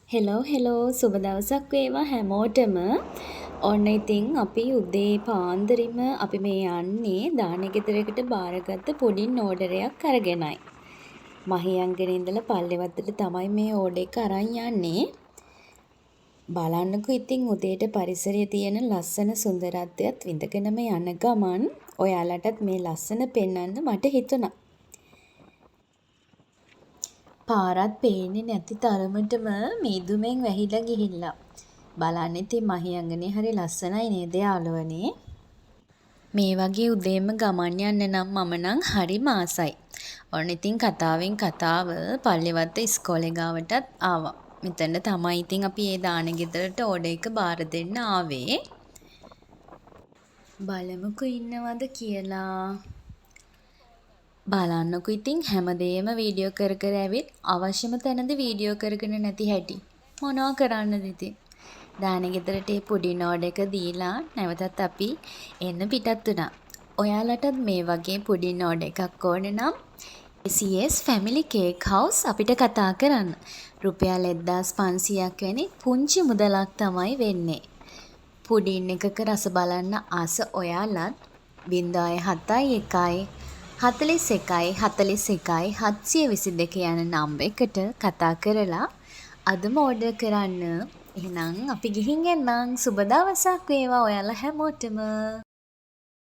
Hello සුබ දවසක් වේවා හැමෝටම. ඔන්න ඉතින් අපි උදේ පාන්දරින්ම අපි මේ යන්නේ දානෙ ගෙදරකට බාරගත්ත පුඩින් ඕඩරයක් අරගෙනයි. මහියංගනේ ඉඳලා පල්ලෙවත්තට තමයි මේ ඕඩර් එක අරන් යන්නේ. බලන්නකෝ ඉතින් උදේට පරිසරයේ තියෙන ලස්සන සුන්දරත්වයත් විඳගෙනම යන ගමන් ඔයාලටත් මේ ලස්සන පෙන්වන්න මට හිතුණා. පාරත් පේන්නේ නැති තරමටම මීදුමෙන් වැහිලා ගිහිල්ලා. බලන්න ඉතින් මහියංගනේ හරි ලස්සනයි නේද යාළුවනේ. මේ වගේ උදේම ගමන් යන්න නම් මම නම් හරිම ආසයි. ඔන්න ඉතින් කතාවෙන් කතාව පල්ලෙවත්ත ඉස්කෝලේ ගාවටත් ආවා. මෙතන තමයි ඉතින් අපි ඒ දාන ගෙදරට ඕඩර් එක බාර දෙන්න ආවේ. බලමුකෝ ඉන්නවද කියලා. බලන්නකො ඉතින් හැමදේම වීඩියෝ කර කර ඇවිත් අවශ්‍යම තැනදී වීඩියෝ කරගෙන නැති හැටි. මොනවා කරන්නද ඉතින්. දානෙ ගෙදරට ඒ පුඩින් ඕඩර් එක දීලා නැවතත් අපි එන්න පිටත් වුණා. ඔයාලටත් මේ වගේ පුඩින් ඕඩර් එකක් ඕන නම් CS Family Cake House අපිට කතා කරන්න. රුපියල් 1500ක් වැනි පුංචි මුදලක් තමයි වෙන්නේ. පුඩින් එකක රස බලන්න ආස ඔයාලත් 071 41 41 722 යන නම්බර් එකට කතා කරලා අදම ඕඩර් කරන්න. එහෙනම් අපි ගිහින් එන්නම්. සුබ දවසක් වේවා ඔයාලා හැමෝටම.